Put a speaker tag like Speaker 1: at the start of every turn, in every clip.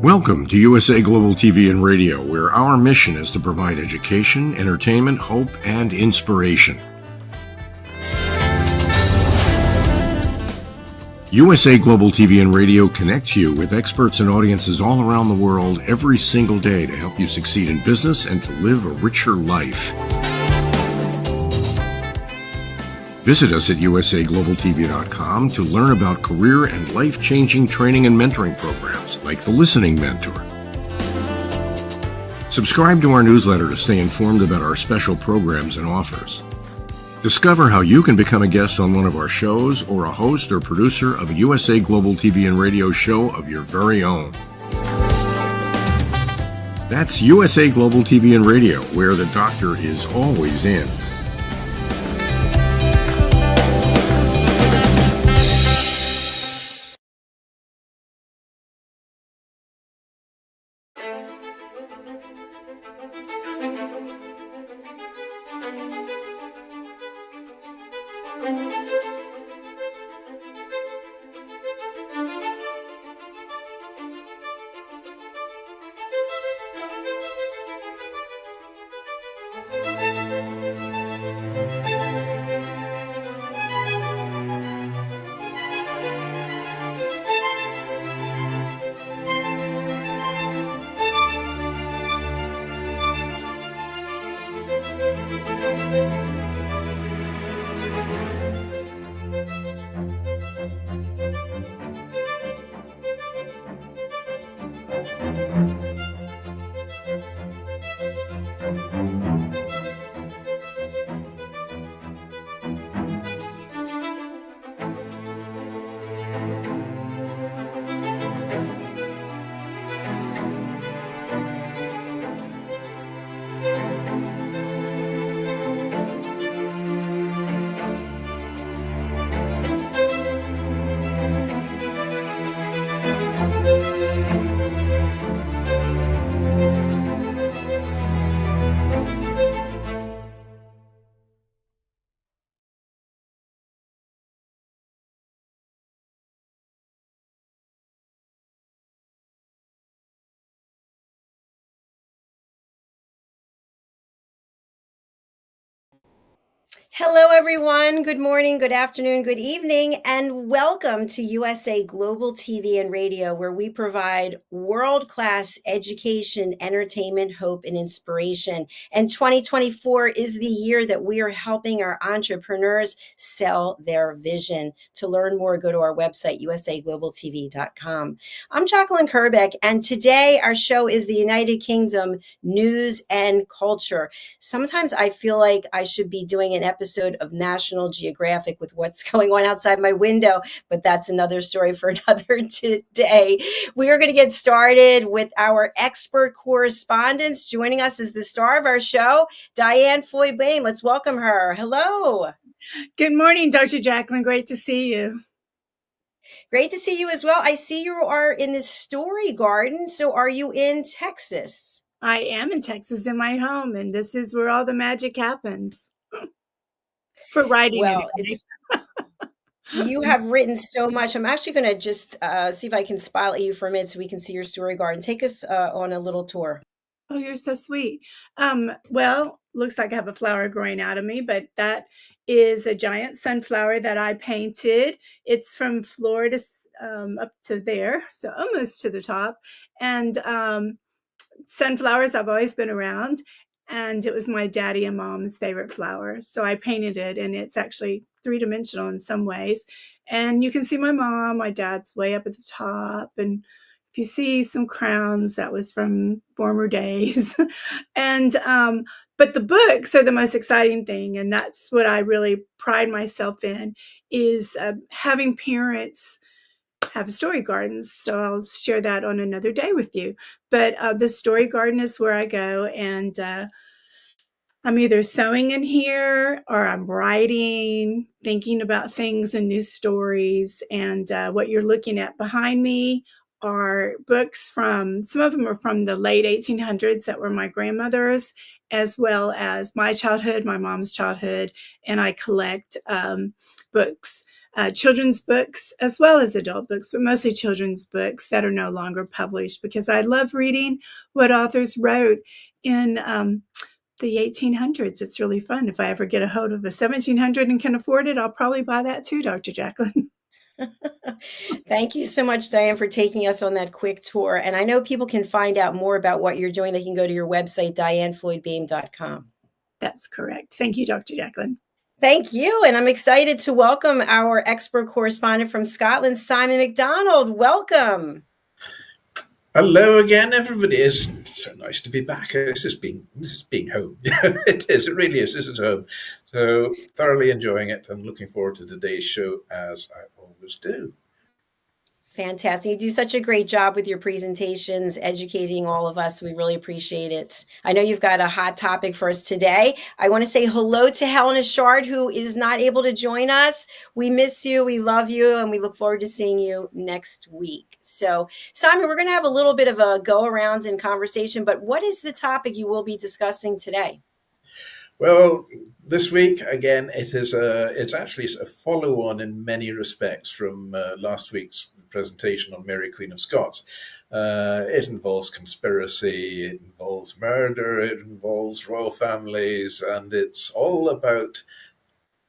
Speaker 1: Welcome to USA Global TV and Radio, where our mission is to provide education, entertainment, hope, and inspiration. USA Global TV and Radio connects you with experts and audiences all around the world every single day to help you succeed in business and to live a richer life. Visit us at usaglobaltv.com to learn about career and life-changing training and mentoring programs like the Listening Mentor. Subscribe to our newsletter to stay informed about our special programs and offers. Discover how you can become a guest on one of our shows or a host or producer of a USA Global TV and Radio show of your very own. That's USA Global TV and Radio, where the doctor is always in.
Speaker 2: Hello, everyone. Good morning, good afternoon, good evening, and welcome to USA Global TV and Radio, where we provide world-class education, entertainment, hope, and inspiration. And 2024 is the year that we are helping our entrepreneurs sell their vision. To learn more, go to our website, usaglobaltv.com. I'm JACALYN KERBECK, and today our show is the United Kingdom News and Culture. Sometimes I feel like I should be doing an episode of National Geographic with what's going on outside my window, but that's another story for another day. We are going to get started with our expert correspondents. Joining us is the star of our show, Diane FLOYD. Let's welcome her. Hello.
Speaker 3: Good morning, Dr. JACALYN. Great to see you.
Speaker 2: Great to see you as well. I see you are in the Story Garden. So are you in Texas?
Speaker 3: I am in Texas in my home, and this is where all the magic happens. For writing.
Speaker 2: Well, you have written so much. I'm actually going to just see if I can spotlight you for a minute so we can see your Story Garden. Take us on a little tour.
Speaker 3: Oh, you're so sweet. Well, looks like I have a flower growing out of me, but that is a giant sunflower that I painted. It's from Florida up to there, so almost to the top. And sunflowers I've always been around. And it was my daddy and mom's favorite flower. So I painted it, and it's actually three-dimensional in some ways. And you can see my mom, my dad's way up at the top. And if you see some crowns, that was from former days. And but the books are the most exciting thing. And that's what I really pride myself in, is having parents have story gardens. So I'll share that on another day with you. But the Story Garden is where I go, and I'm either sewing in here or I'm writing, thinking about things and new stories. And what you're looking at behind me are books from, some of them are from the late 1800s that were my grandmother's, as well as my childhood, my mom's childhood, and I collect books children's books as well as adult books, but mostly children's books that are no longer published, because I love reading what authors wrote in the 1800s. It's really fun. If I ever get a hold of a 1700 and can afford it, I'll probably buy that too, Dr. JACALYN.
Speaker 2: Thank you so much, Diane, for taking us on that quick tour. And I know people can find out more about what you're doing. They can go to your website, diannefloydbeam.com.
Speaker 3: That's correct. Thank you, Dr. JACALYN.
Speaker 2: Thank you. And I'm excited to welcome our expert correspondent from Scotland, Simon MacDonald. Welcome.
Speaker 4: Hello again, everybody. It's so nice to be back. This is being home. It is. It really is. This is home. So thoroughly enjoying it and looking forward to today's show, as I always do.
Speaker 2: Fantastic. You do such a great job with your presentations, educating all of us. We really appreciate it. I know you've got a hot topic for us today. I want to say hello to HELENA, CHARD, who is not able to join us. We miss you, we love you, and we look forward to seeing you next week. So, Simon, we're going to have a little bit of a go around in conversation, but what is the topic you will be discussing today?
Speaker 4: Well, this week, again, it's actually a follow-on in many respects from last week's presentation on Mary, Queen of Scots. It involves conspiracy, it involves murder, it involves royal families, and it's all about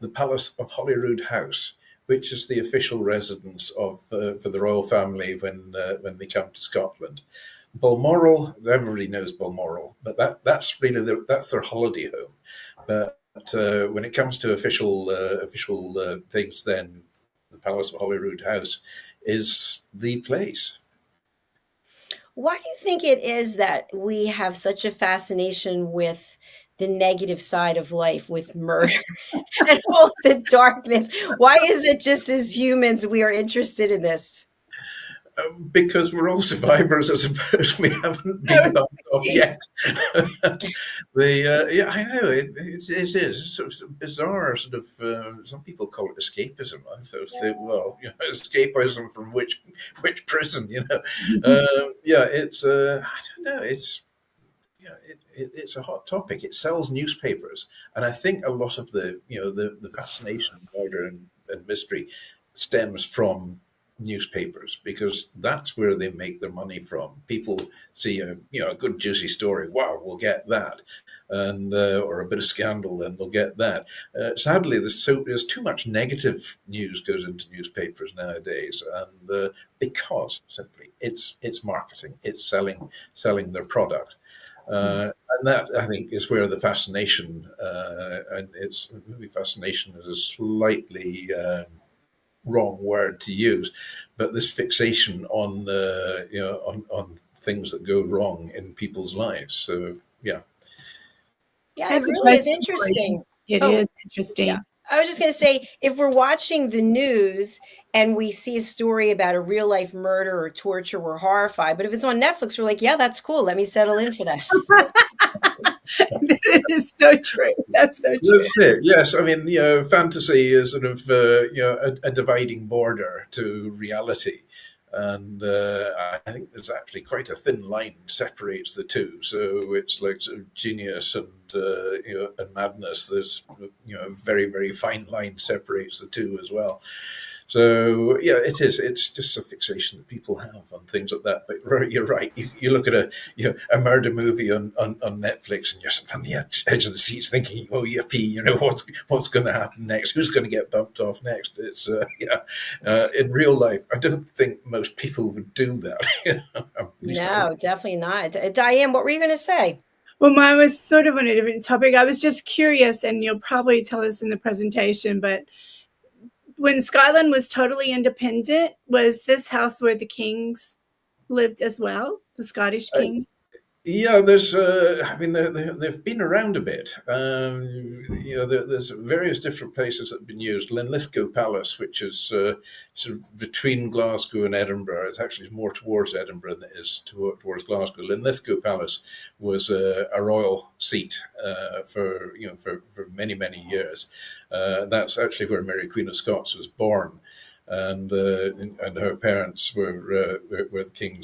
Speaker 4: the Palace of Holyroodhouse, which is the official residence of for the royal family when they come to Scotland. Balmoral, everybody knows Balmoral, but that's really that's their holiday home. But when it comes to official things, then the Palace of Holyroodhouse is the place.
Speaker 2: Why do you think it is that we have such a fascination with the negative side of life, with murder and all the darkness? Why is it just as humans we are interested in this?
Speaker 4: Because we're all survivors, I suppose. We haven't been bumped off yet. Yeah, I know it is. It's sort of bizarre. Sort of some people call it escapism. I sort of say, well, escapism from which prison? Yeah, it's I don't know. It's it's a hot topic. It sells newspapers, and I think a lot of the fascination, murder, and mystery stems from newspapers, because that's where they make their money from. People see a good juicy story, wow, we'll get that, and or a bit of scandal, then they'll get that. Sadly, there's too much negative news goes into newspapers nowadays, and because simply it's marketing, it's selling their product. And that, I think, is where the fascination, and it's maybe fascination is a slightly wrong word to use, but this fixation on on things that go wrong in people's lives. So yeah,
Speaker 2: it really is interesting.
Speaker 3: It is interesting.
Speaker 2: Yeah. I was just going to say, if we're watching the news and we see a story about a real life murder or torture, we're horrified. But if it's on Netflix, we're like, yeah, that's cool. Let me settle in for that.
Speaker 3: It is so true. That's so true.
Speaker 4: That's it. Yes, I mean, fantasy is sort of a dividing border to reality, and I think there's actually quite a thin line separates the two. So it's like sort of genius and and madness. There's a very, very fine line separates the two as well. So yeah, it is. It's just a fixation that people have on things like that. But you're right. You look at a murder movie on Netflix, and you're sort of on the edge of the seats thinking, oh yippee, what's going to happen next? Who's going to get bumped off next? It's in real life, I don't think most people would do that.
Speaker 2: No, definitely not. Diane, what were you going to say?
Speaker 3: Well, mine was sort of on a different topic. I was just curious, and you'll probably tell us in the presentation, but when Scotland was totally independent, was this house where the kings lived as well, the Scottish kings?
Speaker 4: Yeah, there's. I mean, they've been around a bit. There's various different places that have been used. Linlithgow Palace, which is sort of between Glasgow and Edinburgh. It's actually more towards Edinburgh than it is towards Glasgow. Linlithgow Palace was a royal seat for many, many years. That's actually where Mary, Queen of Scots, was born. And her parents were the king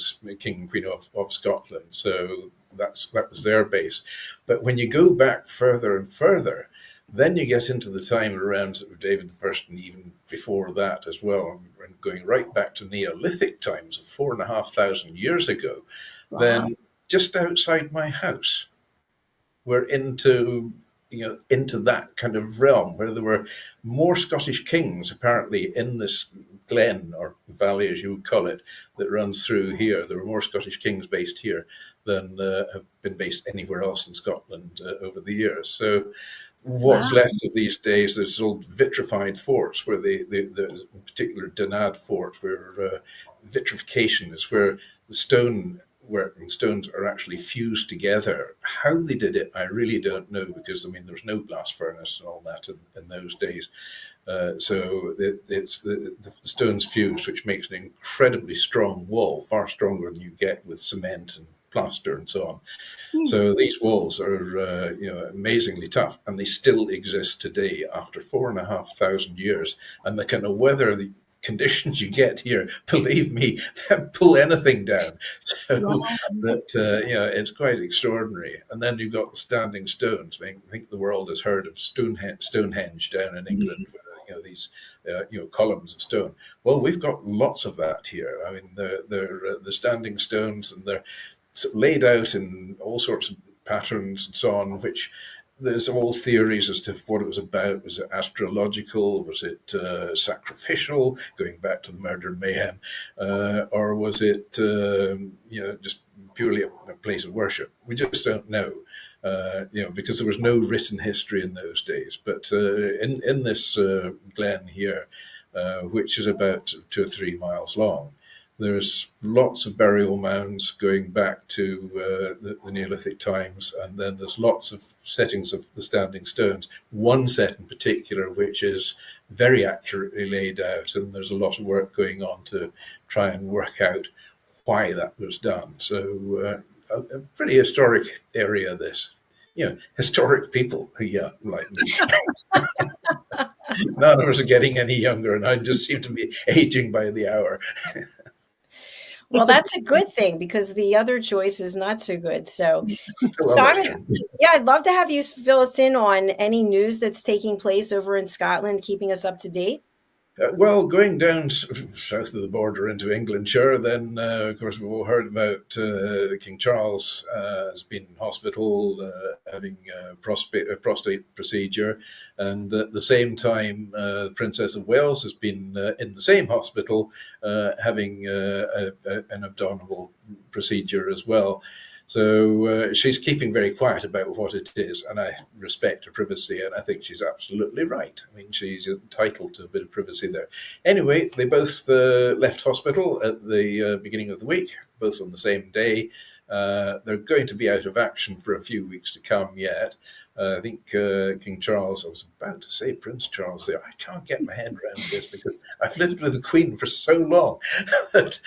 Speaker 4: and queen of Scotland, so that was their base. But when you go back further and further, Then you get into the time around sort of David I, and even before that as well, and going right back to Neolithic times of 4,500 years ago.
Speaker 3: Wow.
Speaker 4: Then just outside my house, we're into that kind of realm where there were more Scottish kings apparently in this glen or valley, as you would call it, that runs through here. There were more Scottish kings based here than have been based anywhere else in Scotland over the years. So what's left of these days, there's old vitrified forts where the in particular Diann fort, where vitrification is where the stones are actually fused together. How they did it, I really don't know, because I mean there was no blast furnace and all that in those days. So it's the stones fused, which makes an incredibly strong wall, far stronger than you get with cement and plaster and so on. So these walls are amazingly tough, and they still exist today after 4,500 years. And the kind of weather, the conditions you get here, believe me, pull anything down. So it's quite extraordinary. And then you've got standing stones. I think the world has heard of Stonehenge down in England. These columns of stone. Well, we've got lots of that here. I mean, they're the standing stones, and they're laid out in all sorts of patterns and so on, which there's all theories as to what it was about. Was it astrological? Was it sacrificial, going back to the murder and mayhem? Or was it just purely a place of worship? We just don't know. Because there was no written history in those days. But in this glen here, which is about 2 or 3 miles long, there's lots of burial mounds going back to the Neolithic times, and then there's lots of settings of the standing stones. One set in particular, which is very accurately laid out, and there's a lot of work going on to try and work out why that was done. So a pretty historic area, this. Historic people, like me. None of us are getting any younger, and I just seem to be aging by the hour.
Speaker 2: Well, that's a good thing, because the other choice is not so good. So, Simon, I'd love to have you fill us in on any news that's taking place over in Scotland, keeping us up to date.
Speaker 4: Well, going down south of the border into England, sure, then, of course, we've all heard about King Charles has been in hospital having a prostate procedure. And at the same time, the Princess of Wales has been in the same hospital having an abdominal procedure as well. So she's keeping very quiet about what it is, and I respect her privacy, and I think she's absolutely right. I mean, she's entitled to a bit of privacy there. Anyway, they both left hospital at the beginning of the week, both on the same day. They're going to be out of action for a few weeks to come yet. I think King Charles, I was about to say Prince Charles there, I can't get my head around this because I've lived with the Queen for so long, that,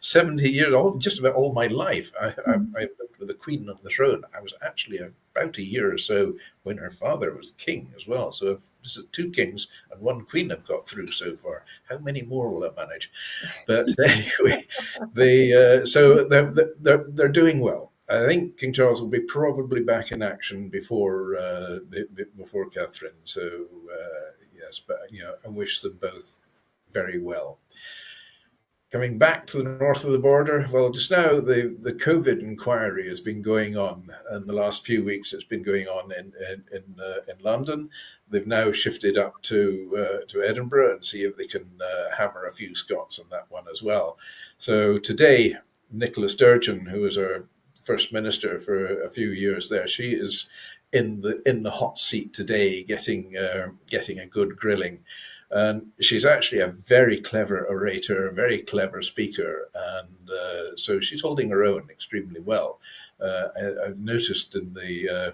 Speaker 4: 70 years old, just about all my life. I've lived with the Queen on the throne. I was actually about a year or so when her father was king as well. So this is 2 kings and 1 queen I've got through so far. How many more will I manage? But anyway, they're doing well. I think King Charles will be probably back in action before Catherine. So yes, but I wish them both very well. Coming back to the north of the border, well, just now the COVID inquiry has been going on, and the last few weeks it's been going on in London. They've now shifted up to Edinburgh and see if they can hammer a few Scots on that one as well. So today, Nicola Sturgeon, who was our First Minister for a few years there, she is in the hot seat today, getting a good grilling. And she's actually a very clever orator, a very clever speaker, and so she's holding her own extremely well. I've noticed in the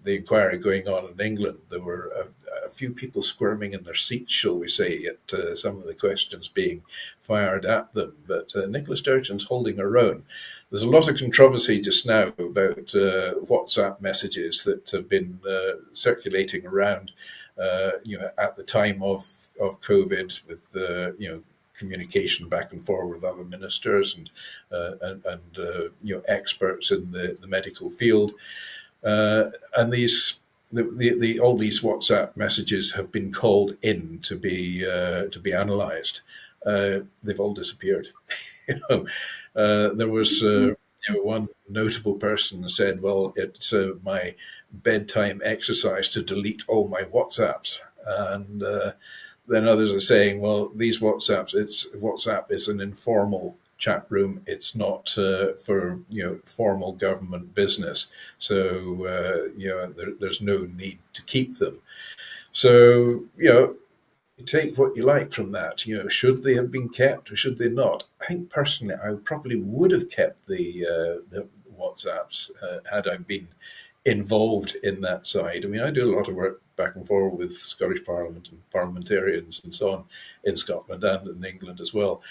Speaker 4: inquiry going on in England, there were a few people squirming in their seats, shall we say, at some of the questions being fired at them. But Nicola Sturgeon's holding her own. There's a lot of controversy just now about WhatsApp messages that have been circulating around, at the time of COVID, with communication back and forth with other ministers and experts in the medical field. And these all these WhatsApp messages have been called in to be analysed. They've all disappeared. There was one notable person said, "Well, it's my bedtime exercise to delete all my WhatsApps," and then others are saying, "Well, these WhatsApp is an informal chat room. It's not for formal government business. So there's no need to keep them." So take what you like from that. Should they have been kept or should they not? I think personally, I probably would have kept the WhatsApps had I been involved in that side. I mean, I do a lot of work back and forth with Scottish Parliament and parliamentarians and so on in Scotland and in England as well.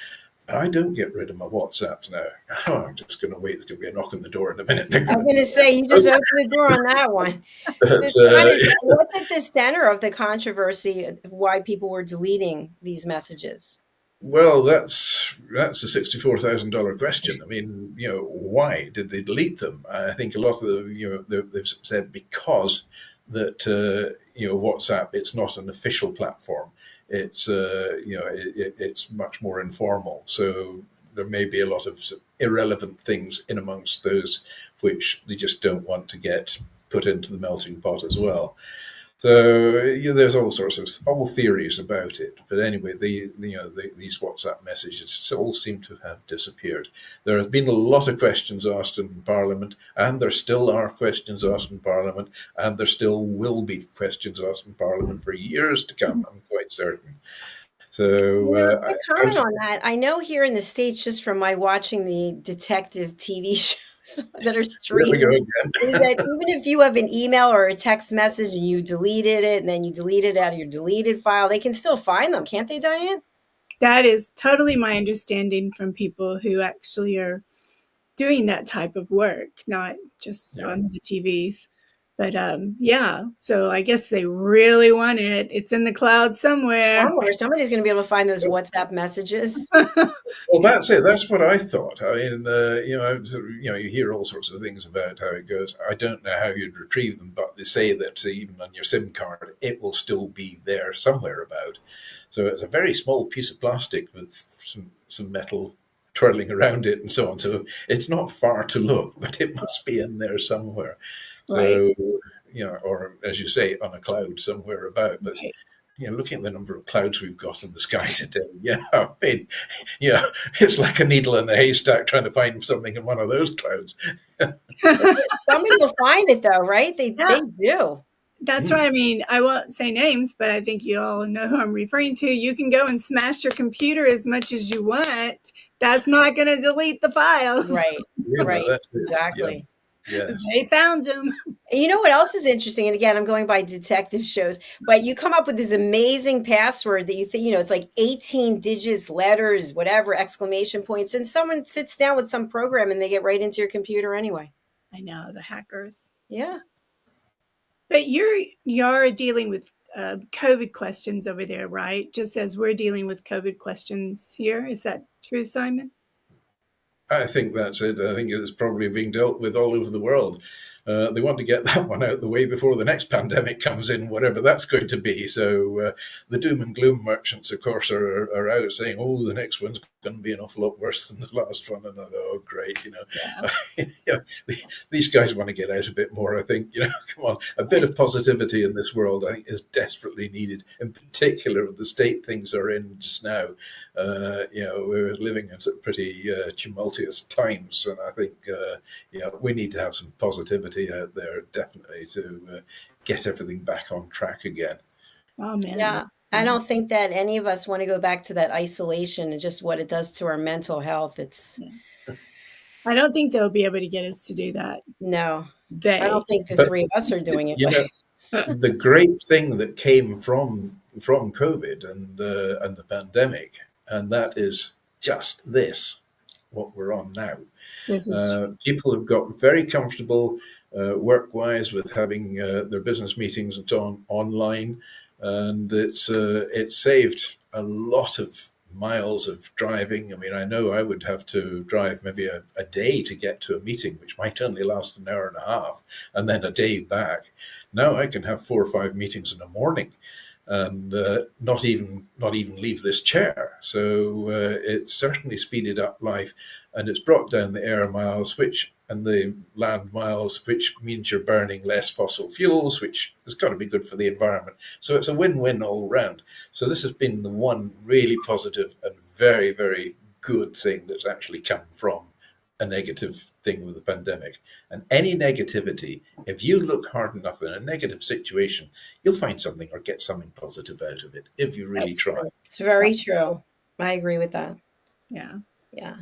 Speaker 4: I don't get rid of my WhatsApps now. I'm just going to wait. There's going to be a knock on the door in a minute.
Speaker 2: I'm going to say, you just opened the door on that one. What's at the center of the controversy of why people were deleting these messages?
Speaker 4: Well, that's a $64,000 question. I mean, why did they delete them? I think a lot of them, they've said because that WhatsApp, it's not an official platform. It's it's much more informal. So there may be a lot of irrelevant things in amongst those which they just don't want to get put into the melting pot as well. So there's all sorts of theories about it. But anyway, these WhatsApp messages all seem to have disappeared. There have been a lot of questions asked in Parliament, and there still are questions asked in Parliament, and there still will be questions asked in Parliament for years to come, I'm quite certain. So
Speaker 2: comment on that. I know here in the States, just from my watching the detective TV shows that are streamed, is that even if you have an email or a text message and you deleted it and then you delete it out of your deleted file, they can still find them, can't they, Diane?
Speaker 3: That is totally my understanding from people who actually are doing that type of work, not just on the TVs. But so I guess they really want it. It's in the cloud somewhere.
Speaker 2: Somebody's going to be able to find those WhatsApp messages.
Speaker 4: Well, that's it. That's what I thought. I mean, you hear all sorts of things about how it goes. I don't know how you'd retrieve them, but they say that even on your SIM card, it will still be there somewhere about. So it's a very small piece of plastic with some metal twirling around it and so on. So it's not far to look, but it must be in there somewhere.
Speaker 3: Right.
Speaker 4: So, or as you say, on a cloud somewhere about. But looking at the number of clouds we've got in the sky today, I mean, it's like a needle in a haystack trying to find something in one of those clouds.
Speaker 2: Somebody will find it, though, right? They do.
Speaker 3: That's right. I mean, I won't say names, but I think you all know who I'm referring to. You can go and smash your computer as much as you want. That's not going to delete the files.
Speaker 2: Right. Right. Exactly.
Speaker 4: Yeah.
Speaker 3: They found them.
Speaker 2: And you know what else is interesting? And again, I'm going by detective shows, but you come up with this amazing password that you think, it's like 18 digits, letters, whatever, exclamation points. And someone sits down with some program and they get right into your computer anyway.
Speaker 3: I know, the hackers.
Speaker 2: Yeah.
Speaker 3: But you're dealing with COVID questions over there, right? Just as we're dealing with COVID questions here. Is that true, Simon?
Speaker 4: I think that's it. I think it's probably being dealt with all over the world. They want to get that one out of the way before the next pandemic comes in, whatever that's going to be. So the doom and gloom merchants, of course, are out saying, "Oh, the next one's going to be an awful lot worse than the last one." And I go, "Oh, great!" These guys want to get out a bit more. I think, come on, a bit of positivity in this world, I think, is desperately needed. In particular, the state things are in just now. We're living in some pretty tumultuous times, and I think we need to have some positivity out there, definitely, to get everything back on track again.
Speaker 3: Oh, man.
Speaker 2: Yeah. I don't think that any of us want to go back to that isolation and just what it does to our mental health.
Speaker 3: I don't think they'll be able to get us to do that.
Speaker 2: No. I don't think the three of us are doing it.
Speaker 4: The great thing that came from COVID and the pandemic, and that is just what we're on now. People have got very comfortable work-wise with having their business meetings and so on online, and it's saved a lot of miles of driving. I mean, I know I would have to drive maybe a day to get to a meeting, which might only last an hour and a half, and then a day back. Now I can have 4 or 5 meetings in a morning and not even leave this chair. So it's certainly speeded up life, and it's brought down the air miles, and the land miles, which means you're burning less fossil fuels, which has got to be good for the environment. So it's a win-win all round. So this has been the one really positive and very, very good thing that's actually come from a negative thing with the pandemic. And any negativity, if you look hard enough in a negative situation, you'll find something or get something positive out of it if you really
Speaker 2: That's
Speaker 4: try.
Speaker 2: true. It's very
Speaker 3: That's
Speaker 2: true. I agree with that.
Speaker 3: Yeah.
Speaker 2: Yeah,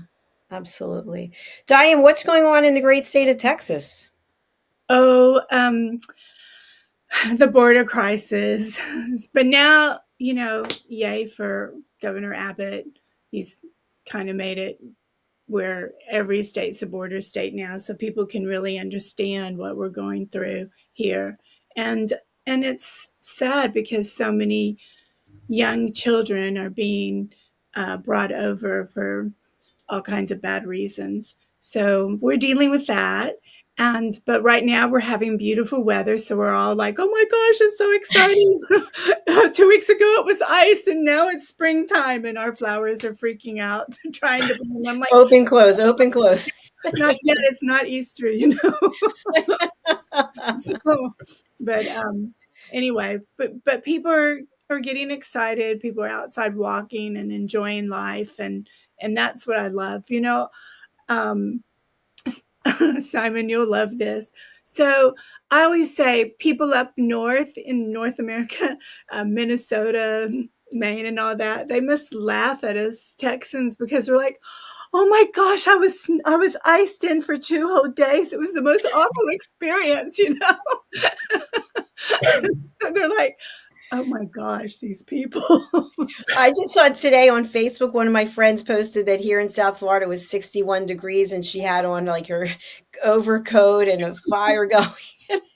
Speaker 2: absolutely. Diane, what's going on in the great state of Texas?
Speaker 3: Oh, the border crisis. But now, yay for Governor Abbott. He's kind of made it where every state's a border state now, so people can really understand what we're going through here. And it's sad because so many young children are being brought over for all kinds of bad reasons. So we're dealing with that. But right now we're having beautiful weather. So we're all like, oh my gosh, it's so exciting. 2 weeks ago it was ice and now it's springtime and our flowers are freaking out trying to bloom. I'm like,
Speaker 2: Open, close, open, close.
Speaker 3: not yet. It's not Easter, So, but anyway, but people are getting excited. People are outside walking and enjoying life. And that's what I love, um, Simon, you'll love this. So I always say people up north in North America, Minnesota, Maine, and all that, they must laugh at us Texans because we're like, oh my gosh, I was iced in for 2 whole days. It was the most awful experience, They're like, oh my gosh, these people.
Speaker 2: I just saw today on Facebook, one of my friends posted that here in South Florida was 61 degrees and she had on like her overcoat and a fire going.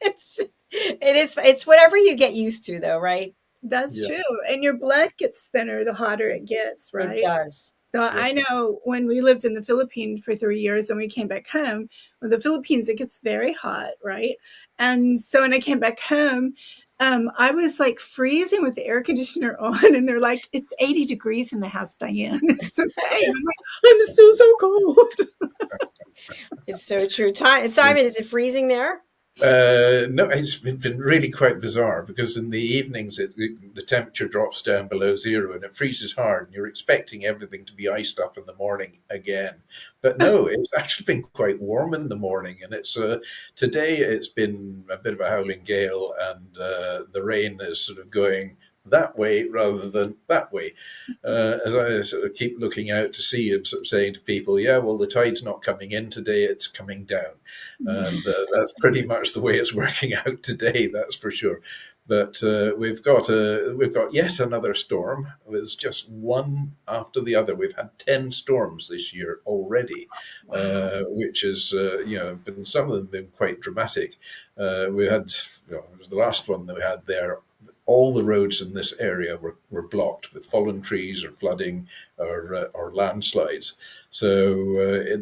Speaker 2: It's whatever you get used to though, right?
Speaker 3: That's
Speaker 4: Yeah.
Speaker 3: true. And your blood gets thinner the hotter it gets, right?
Speaker 2: It does.
Speaker 3: So I know when we lived in the Philippines for 3 years and we came back home, in the Philippines, it gets very hot, right? And so when I came back home, I was like freezing with the air conditioner on, and they're like, it's 80 degrees in the house, Diane. It's okay. And I'm like, I'm still so cold.
Speaker 2: It's so true. Simon, is it freezing there?
Speaker 4: No, it's been really quite bizarre because in the evenings the temperature drops down below zero and it freezes hard and you're expecting everything to be iced up in the morning again. But no, it's actually been quite warm in the morning, and it's today it's been a bit of a howling gale, and the rain is sort of going that way rather than that way. As I sort of keep looking out to sea and sort of saying to people, yeah, well, the tide's not coming in today, it's coming down. And that's pretty much the way it's working out today, that's for sure. But we've got yet another storm. It's just one after the other. We've had 10 storms this year already, which is been, some of them been quite dramatic. We had the last one that we had there. All the roads in this area were blocked with fallen trees or flooding or landslides. So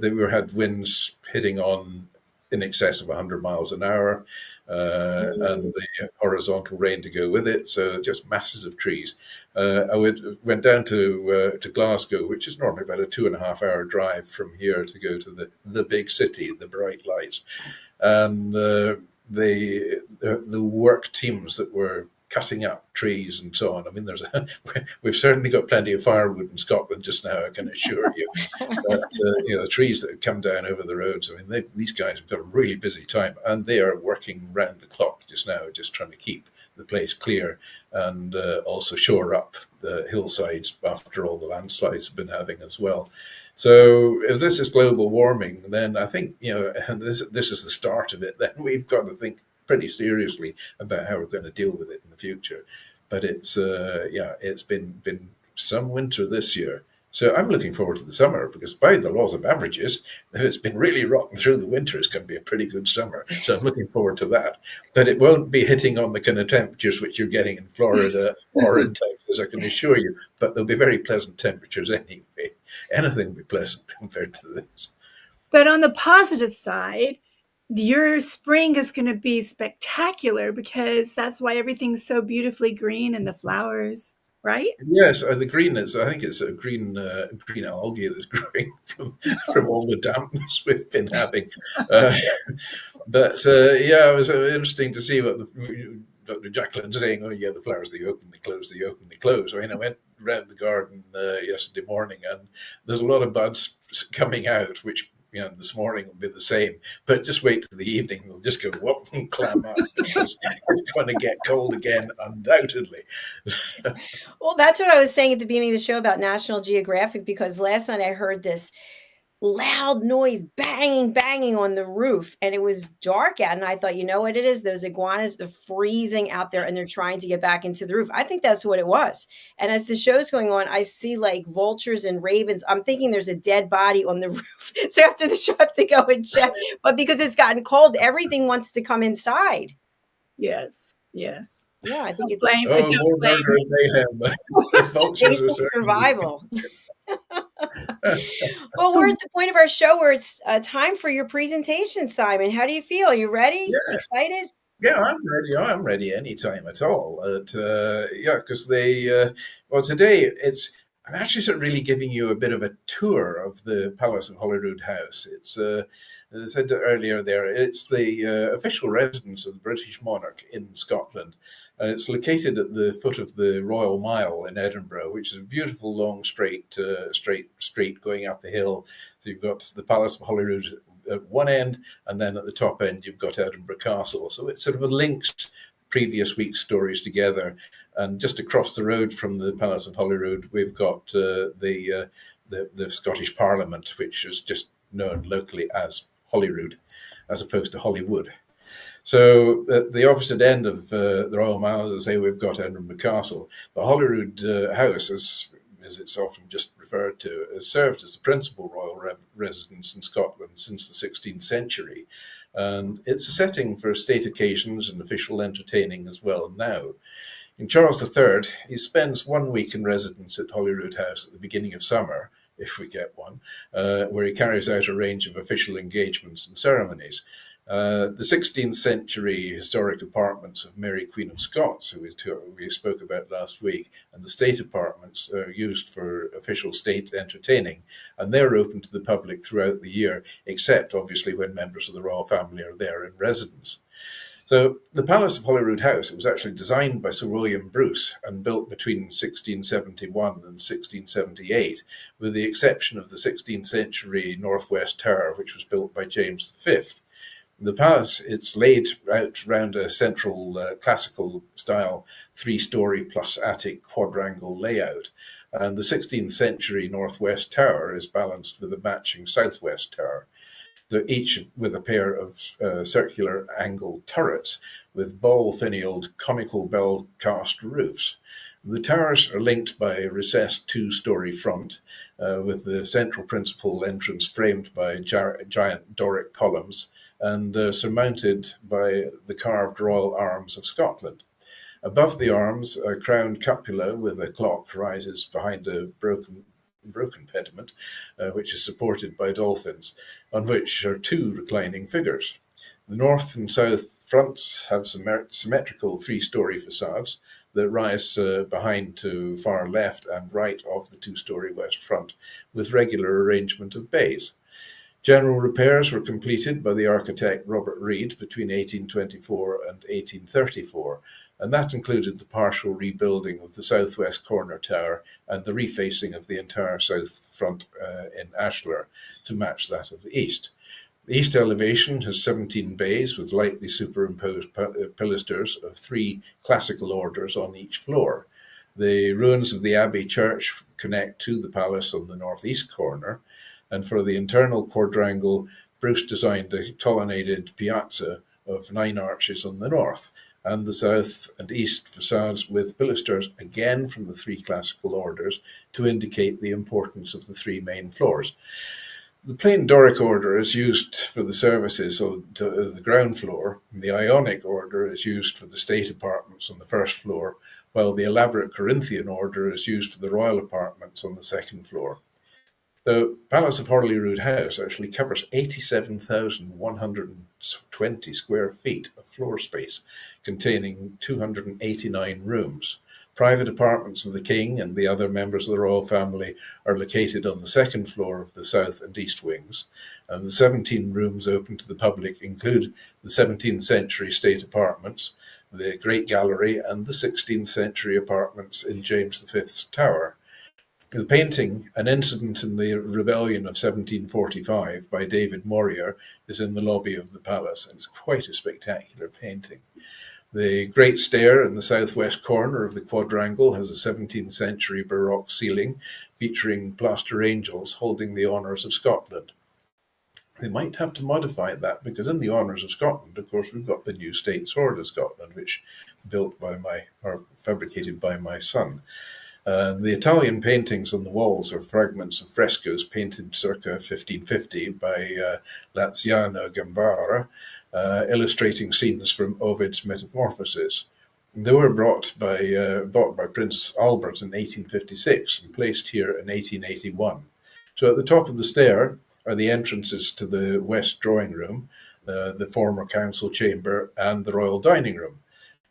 Speaker 4: we had winds hitting on in excess of 100 miles an hour, and the horizontal rain to go with it. So just masses of trees. I went down to Glasgow, which is normally about a 2.5-hour drive from here to go to the big city, the bright lights, and the work teams that were cutting up trees and so on. I mean, we've certainly got plenty of firewood in Scotland just now, I can assure you. But the trees that have come down over the roads, I mean, these guys have got a really busy time, and they are working round the clock just now, just trying to keep the place clear and also shore up the hillsides after all the landslides have been having as well. So if this is global warming, then I think, and this is the start of it, then we've got to think pretty seriously about how we're going to deal with it in the future. But it's been some winter this year, So I'm looking forward to the summer, because by the laws of averages, if it's been really rotten through the winter, it's going to be a pretty good summer. So I'm looking forward to that. But it won't be hitting on the kind of temperatures which you're getting in Florida or in Texas, I can assure you. But they'll be very pleasant temperatures anyway. Anything will be pleasant compared to this.
Speaker 3: But on the positive side, your spring is going to be spectacular, because that's why everything's so beautifully green and the flowers, right?
Speaker 4: Yes, the green is. I think it's a green algae that's growing from all the dampness we've been having. Uh, yeah, it was interesting to see what Dr. JACALYN saying. Oh, yeah, the flowers, they open, they close, they open, they close. I mean, I went around the garden yesterday morning, and there's a lot of buds coming out, which, you know, this morning will be the same. But just wait till the evening; they'll just go whoop and clam up, because it's going to get cold again, undoubtedly.
Speaker 2: Well, that's what I was saying at the beginning of the show about National Geographic, because last night I heard this loud noise, banging on the roof, and it was dark out, and I thought, you know what it is? Those iguanas are freezing out there, and they're trying to get back into the roof. I think that's what it was. And as the show's going on, I see like vultures and ravens. I'm thinking there's a dead body on the roof. So after the show, I have to go and check. But because it's gotten cold, everything wants to come inside.
Speaker 3: Yes.
Speaker 2: Yeah, I think it's
Speaker 4: More murder and mayhem. Vultures
Speaker 2: basic
Speaker 4: are certainly.
Speaker 2: survival. Well, we're at the point of our show where it's time for your presentation, Simon. How do you feel? Are you ready?
Speaker 4: Yeah.
Speaker 2: Excited?
Speaker 4: Yeah, I'm ready. I'm ready anytime at all. Yeah, because well, today I'm actually sort of really giving you a bit of a tour of the Palace of Holyroodhouse. It's, as I said earlier there, it's the official residence of the British monarch in Scotland. And it's located at the foot of the Royal Mile in Edinburgh, which is a beautiful, long, straight going up a hill. So you've got the Palace of Holyrood at one end, and then at the top end, you've got Edinburgh Castle. So it sort of links previous week's stories together. And just across the road from the Palace of Holyrood, we've got the Scottish Parliament, which is just known locally as Holyrood, as opposed to Hollywood. So at the opposite end of the Royal Mile, as I say, we've got Edinburgh Castle. The Holyrood House, as it's often just referred to, has served as the principal royal residence in Scotland since the 16th century. And it's a setting for state occasions and official entertaining as well now. In Charles III, he spends 1 week in residence at Holyroodhouse at the beginning of summer, if we get one, where he carries out a range of official engagements and ceremonies. The 16th century historic apartments of Mary Queen of Scots, who we spoke about last week, and the state apartments are used for official state entertaining, and they're open to the public throughout the year, except obviously when members of the royal family are there in residence. So the Palace of Holyroodhouse, it was actually designed by Sir William Bruce and built between 1671 and 1678, with the exception of the 16th century Northwest Tower, which was built by James V. The palace, it's laid out round a central classical style 3-story plus attic quadrangle layout. And the 16th century Northwest Tower is balanced with a matching Southwest Tower, each with a pair of circular angled turrets with ball-finialed conical bell-cast roofs. The towers are linked by a recessed 2-story front with the central principal entrance framed by giant Doric columns and surmounted by the carved royal arms of Scotland. Above the arms, a crowned cupola with a clock rises behind a broken pediment, which is supported by dolphins, on which are 2 reclining figures. The north and south fronts have symmetrical 3-story facades that rise behind to far left and right of the 2-story west front, with regular arrangement of bays. General repairs were completed by the architect Robert Reid between 1824 and 1834, and that included the partial rebuilding of the southwest corner tower and the refacing of the entire south front in ashlar to match that of the east. The east elevation has 17 bays with lightly superimposed pilasters of 3 classical orders on each floor. The ruins of the Abbey Church connect to the palace on the northeast corner, and for the internal quadrangle, Bruce designed a colonnaded piazza of 9 arches on the north, and the south and east facades with pilasters, again from the three classical orders, to indicate the importance of the three main floors. The plain Doric order is used for the services on the ground floor, and the Ionic order is used for the state apartments on the first floor, while the elaborate Corinthian order is used for the royal apartments on the second floor. The Palace of Holyroodhouse actually covers 87,120 square feet of floor space, containing 289 rooms. Private apartments of the king and the other members of the royal family are located on the second floor of the south and east wings, and the 17 rooms open to the public include the 17th century state apartments, the Great Gallery, and the 16th century apartments in James V's Tower. The painting, An Incident in the Rebellion of 1745 by David Morier, is in the lobby of the palace, and it's quite a spectacular painting. The Great Stair in the southwest corner of the quadrangle has a 17th century Baroque ceiling featuring plaster angels holding the honours of Scotland. They might have to modify that because in the honours of Scotland, of course, we've got the new state sword of Scotland, which fabricated by my son. The Italian paintings on the walls are fragments of frescoes painted circa 1550 by Laziano Gambara, illustrating scenes from Ovid's Metamorphoses. They were bought by Prince Albert in 1856 and placed here in 1881. So at the top of the stair are the entrances to the west drawing room, the former council chamber, and the royal dining room.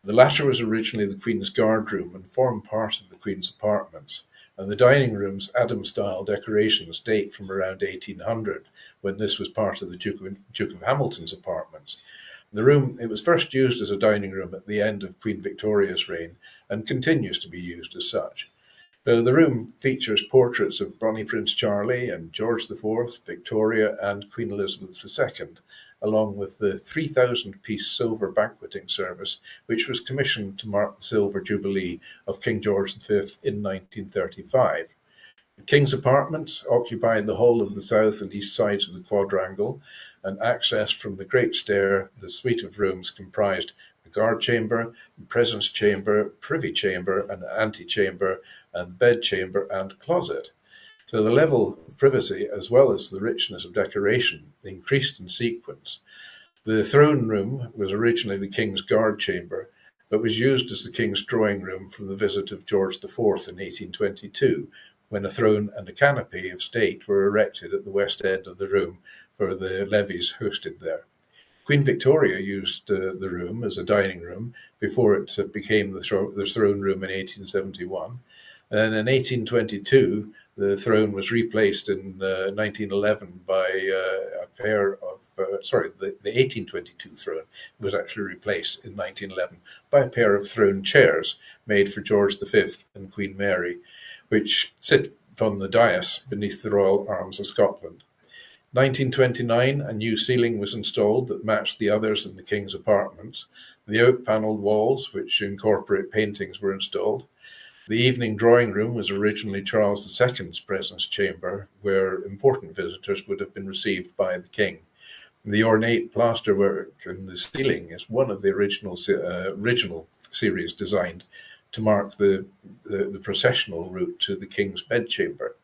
Speaker 4: The latter was originally the Queen's guard room and formed part of the Queen's apartments, and the dining room's Adam-style decorations date from around 1800, when this was part of the Duke of Hamilton's apartments. It was first used as a dining room at the end of Queen Victoria's reign and continues to be used as such. The room features portraits of Bonnie Prince Charlie and George IV, Victoria, and Queen Elizabeth II, along with the 3,000-piece silver banqueting service, which was commissioned to mark the silver jubilee of King George V in 1935. The King's apartments occupied the whole of the south and east sides of the quadrangle, and accessed from the Great Stair. The suite of rooms comprised the guard chamber, presence chamber, privy chamber, an antechamber, and bedchamber and closet. So the level of privacy, as well as the richness of decoration, increased in sequence. The throne room was originally the king's guard chamber, but was used as the king's drawing room from the visit of George IV in 1822, when a throne and a canopy of state were erected at the west end of the room for the levees hosted there. Queen Victoria used the room as a dining room before it became the throne room in 1871. And in 1822, the throne was replaced in 1911 by a pair of, the 1822 throne was actually replaced in 1911 by a pair of throne chairs made for George V and Queen Mary, which sit on the dais beneath the Royal Arms of Scotland. 1929, a new ceiling was installed that matched the others in the King's apartments. The oak-panelled walls, which incorporate paintings, were installed. The evening drawing room was originally Charles II's presence chamber, where important visitors would have been received by the king. The ornate plasterwork in the ceiling is one of the original series designed to mark the processional route to the king's bedchamber.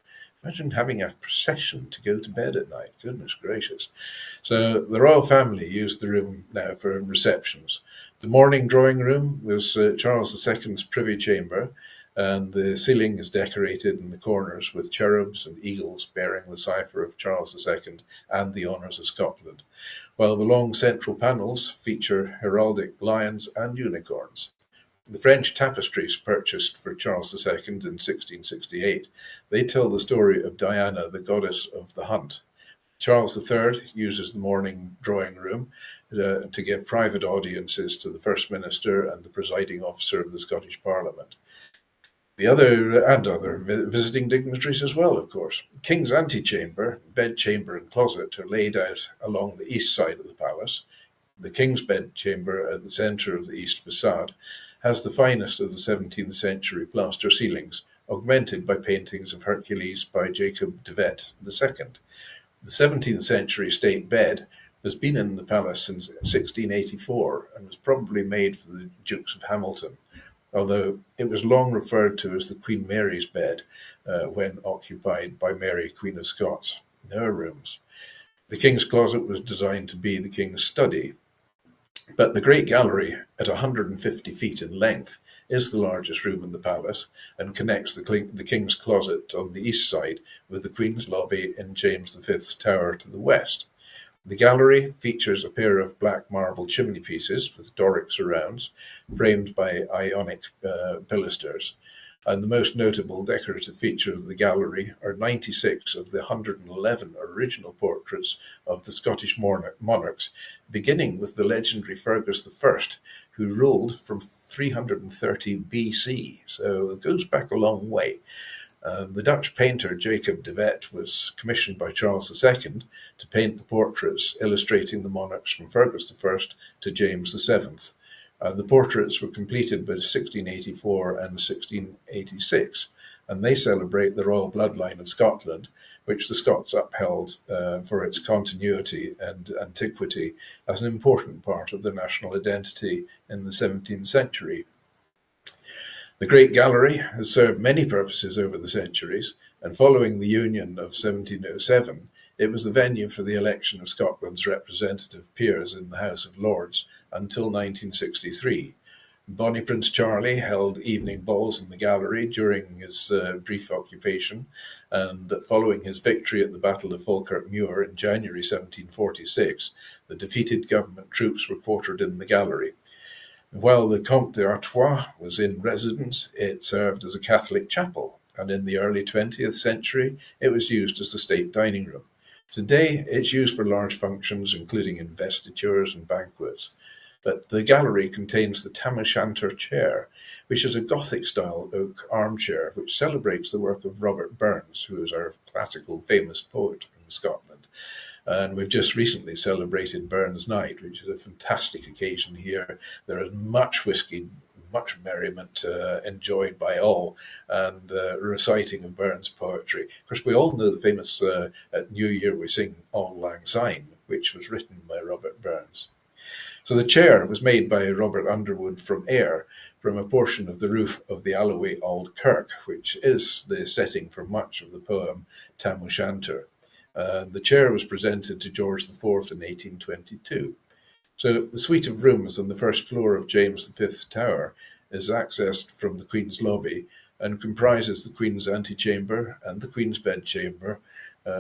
Speaker 4: Imagine having a procession to go to bed at night. Goodness gracious. So the royal family used the room now for receptions. The morning drawing room was Charles II's privy chamber, and the ceiling is decorated in the corners with cherubs and eagles bearing the cipher of Charles II and the honours of Scotland, while the long central panels feature heraldic lions and unicorns. The French tapestries purchased for Charles II in 1668, they tell the story of Diana, the goddess of the hunt. Charles III uses the morning drawing room to give private audiences to the First Minister and the presiding officer of the Scottish Parliament. Other visiting dignitaries as well, of course. King's antechamber, bedchamber, and closet are laid out along the east side of the palace. The King's bedchamber at the centre of the east facade has the finest of the 17th century plaster ceilings, augmented by paintings of Hercules by Jacob de Vet II. The 17th century state bed has been in the palace since 1684 and was probably made for the Dukes of Hamilton, although it was long referred to as the Queen Mary's bed when occupied by Mary, Queen of Scots, in her rooms. The King's Closet was designed to be the King's study, but the Great Gallery, at 150 feet in length, is the largest room in the palace and connects the King's Closet on the east side with the Queen's Lobby in James V's Tower to the west. The gallery features a pair of black marble chimney pieces with Doric surrounds, framed by Ionic pilasters. And the most notable decorative feature of the gallery are 96 of the 111 original portraits of the Scottish monarchs, beginning with the legendary Fergus I, who ruled from 330 BC. So it goes back a long way. The Dutch painter Jacob de Vet was commissioned by Charles II to paint the portraits illustrating the monarchs from Fergus I to James VII. The portraits were completed by 1684 and 1686, and they celebrate the royal bloodline of Scotland, which the Scots upheld for its continuity and antiquity as an important part of their national identity in the 17th century. The Great Gallery has served many purposes over the centuries, and following the Union of 1707, it was the venue for the election of Scotland's representative peers in the House of Lords until 1963. Bonnie Prince Charlie held evening balls in the gallery during his brief occupation, and following his victory at the Battle of Falkirk Muir in January 1746, the defeated government troops were quartered in the gallery. While the Comte d'Artois was in residence, it served as a Catholic chapel, and in the early 20th century, it was used as the state dining room. Today, it's used for large functions, including investitures and banquets. But the gallery contains the Tam O'Shanter chair, which is a Gothic-style oak armchair, which celebrates the work of Robert Burns, who is our classical famous poet from Scotland. And we've just recently celebrated Burns Night, which is a fantastic occasion here. There is much whiskey, much merriment enjoyed by all, and reciting of Burns' poetry. Of course, we all know the famous at New Year we sing Auld Lang Syne, which was written by Robert Burns. So the chair was made by Robert Underwood from Ayr, from a portion of the roof of the Alloway Auld Kirk, which is the setting for much of the poem Tam O'Shanter. The chair was presented to George IV in 1822. So the suite of rooms on the first floor of James V's Tower is accessed from the Queen's Lobby and comprises the Queen's antechamber and the Queen's bedchamber,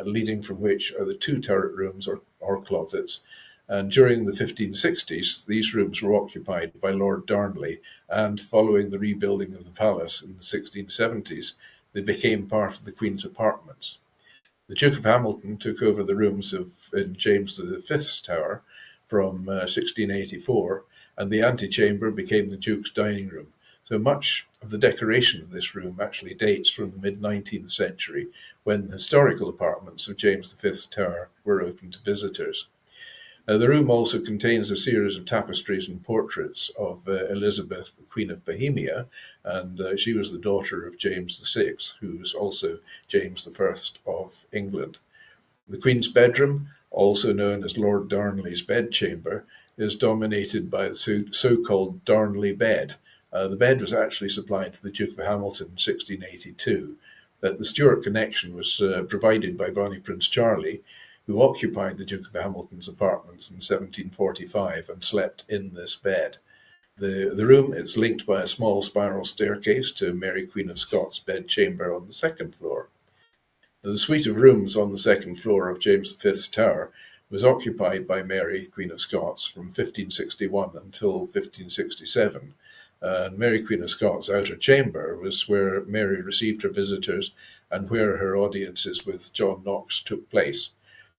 Speaker 4: leading from which are the two turret rooms or closets. And during the 1560s, these rooms were occupied by Lord Darnley, and following the rebuilding of the palace in the 1670s, they became part of the Queen's apartments. The Duke of Hamilton took over the rooms in James V's Tower from 1684, and the antechamber became the Duke's dining room. So much of the decoration of this room actually dates from the mid-19th century, when the historical apartments of James V's Tower were open to visitors. The room also contains a series of tapestries and portraits of Elizabeth, the Queen of Bohemia, and she was the daughter of James VI, who was also James I of England. The Queen's bedroom, also known as Lord Darnley's bedchamber, is dominated by the so-called Darnley bed. The bed was actually supplied to the Duke of Hamilton in 1682. The Stuart connection was provided by Bonnie Prince Charlie, who occupied the Duke of Hamilton's apartments in 1745 and slept in this bed. The room is linked by a small spiral staircase to Mary Queen of Scots' bedchamber on the second floor. The suite of rooms on the second floor of James V's Tower was occupied by Mary Queen of Scots from 1561 until 1567. Mary Queen of Scots' outer chamber was where Mary received her visitors and where her audiences with John Knox took place.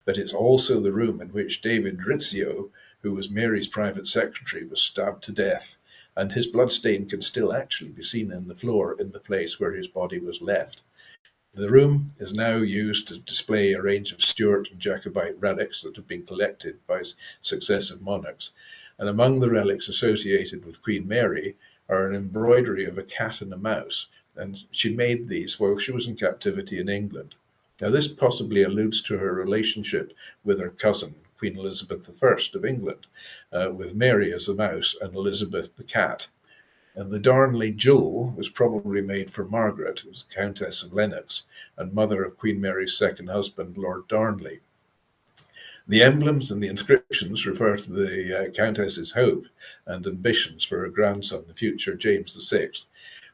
Speaker 4: But it's also the room in which David Rizzio, who was Mary's private secretary, was stabbed to death, and his bloodstain can still actually be seen in the floor in the place where his body was left. The room is now used to display a range of Stuart and Jacobite relics that have been collected by successive monarchs, and among the relics associated with Queen Mary are an embroidery of a cat and a mouse, and she made these while she was in captivity in England. Now, this possibly alludes to her relationship with her cousin, Queen Elizabeth I of England, with Mary as the mouse and Elizabeth the cat. And the Darnley jewel was probably made for Margaret, who was Countess of Lennox and mother of Queen Mary's second husband, Lord Darnley. The emblems and the inscriptions refer to the Countess's hope and ambitions for her grandson, the future James VI.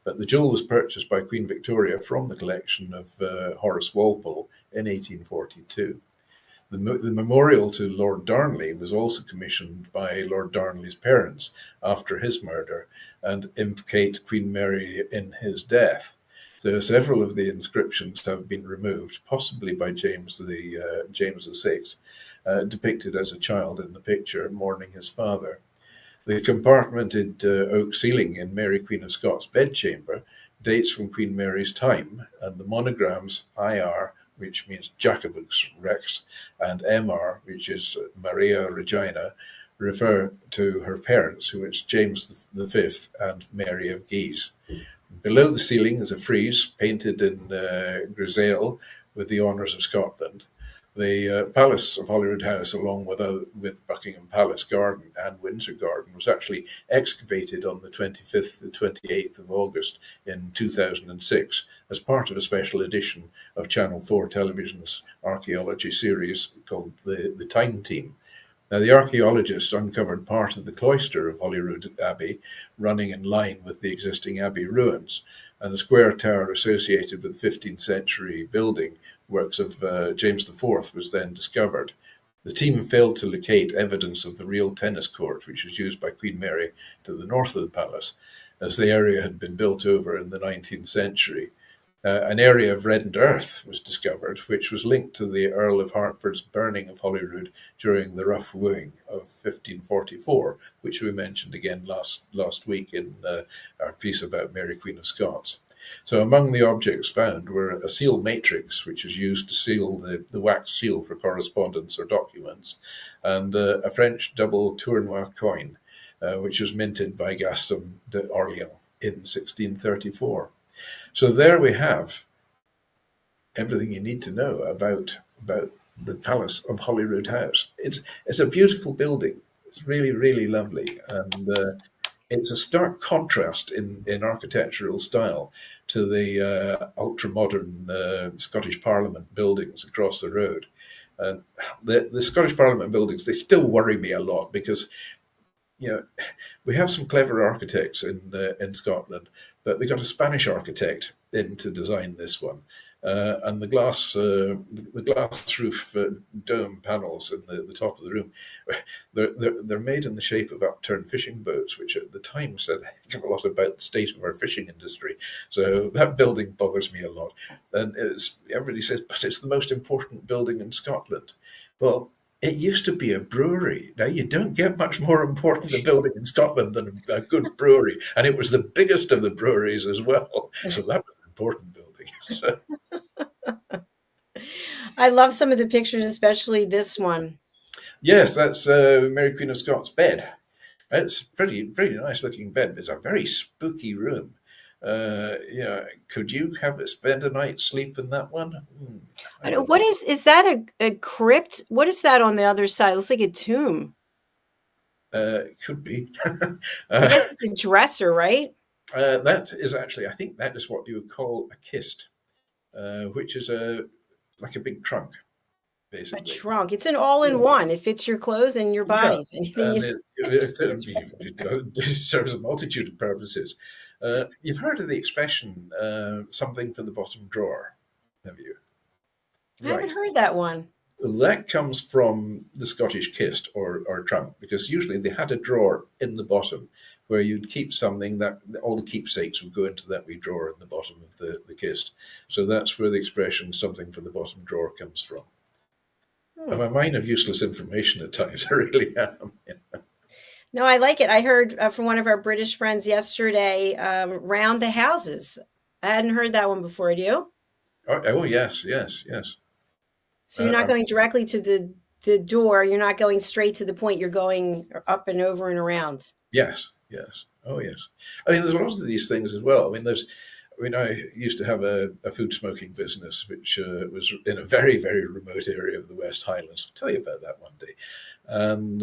Speaker 4: But the jewel was purchased by Queen Victoria from the collection of Horace Walpole in 1842. The memorial to Lord Darnley was also commissioned by Lord Darnley's parents after his murder and implicate Queen Mary in his death. So several of the inscriptions have been removed, possibly by James VI, depicted as a child in the picture mourning his father. The compartmented oak ceiling in Mary Queen of Scots' bedchamber dates from Queen Mary's time, and the monograms IR, which means Jacobus Rex, and MR, which is Maria Regina, refer to her parents, who is James V and Mary of Guise. Below the ceiling is a frieze painted in grisaille with the honours of Scotland. The Palace of Holyroodhouse, along with Buckingham Palace Garden and Windsor Garden, was actually excavated on the 25th to 28th of August in 2006 as part of a special edition of Channel 4 Television's archaeology series called the Time Team. Now, the archaeologists uncovered part of the cloister of Holyrood Abbey, running in line with the existing abbey ruins, and the square tower associated with the 15th century building works of James IV was then discovered. The team failed to locate evidence of the real tennis court, which was used by Queen Mary to the north of the palace, as the area had been built over in the 19th century. An area of reddened earth was discovered, which was linked to the Earl of Hertford's burning of Holyrood during the rough wooing of 1544, which we mentioned again last week in our piece about Mary Queen of Scots. So among the objects found were a seal matrix, which is used to seal the wax seal for correspondence or documents, and a French double Tournois coin, which was minted by Gaston de Orléans in 1634. So there we have everything you need to know about the Palace of Holyroodhouse. It's a beautiful building. It's really, really lovely. And it's a stark contrast in architectural style to the ultra-modern Scottish Parliament buildings across the road. The Scottish Parliament buildings, they still worry me a lot because we have some clever architects in Scotland, but we got a Spanish architect in to design this one. And the glass roof dome panels in the top of the room, they're made in the shape of upturned fishing boats, which at the time said a heck of a lot about the state of our fishing industry. So that building bothers me a lot. And everybody says, but it's the most important building in Scotland. Well, it used to be a brewery. Now, you don't get much more important a building in Scotland than a good brewery. And it was the biggest of the breweries as well. So that was an important building.
Speaker 2: I love some of the pictures, especially this one.
Speaker 4: Yes, that's Mary Queen of Scots' bed. It's pretty nice looking bed. It's a very spooky room. Could you spend a night's sleep in that one?
Speaker 2: What is that a crypt? What is that on the other side? It looks like a tomb.
Speaker 4: Could be.
Speaker 2: I guess it's a dresser, right?
Speaker 4: That is actually, I think that is what you would call a kist, which is like a big trunk, basically.
Speaker 2: A trunk. It's an all-in-one. It fits your clothes and your bodies.
Speaker 4: Yeah, it serves a multitude of purposes. You've heard of the expression, something for the bottom drawer, have you?
Speaker 2: I haven't heard that one.
Speaker 4: That comes from the Scottish kist or trunk, because usually they had a drawer in the bottom where you'd keep something that all the keepsakes would go into that wee drawer in the bottom of the kist. So that's where the expression something for the bottom drawer comes from. I'm a mine of useless information at times, I really am.
Speaker 2: No, I like it. I heard from one of our British friends yesterday, round the houses. I hadn't heard that one before. Do you?
Speaker 4: Oh yes.
Speaker 2: So you're not going directly to the door. You're not going straight to the point. You're going up and over and around.
Speaker 4: Yes. Oh, yes. I mean, there's a lot of these things as well. I mean, there's mean, I used to have a food smoking business, which was in a very, very remote area of the West Highlands. I'll tell you about that one day. And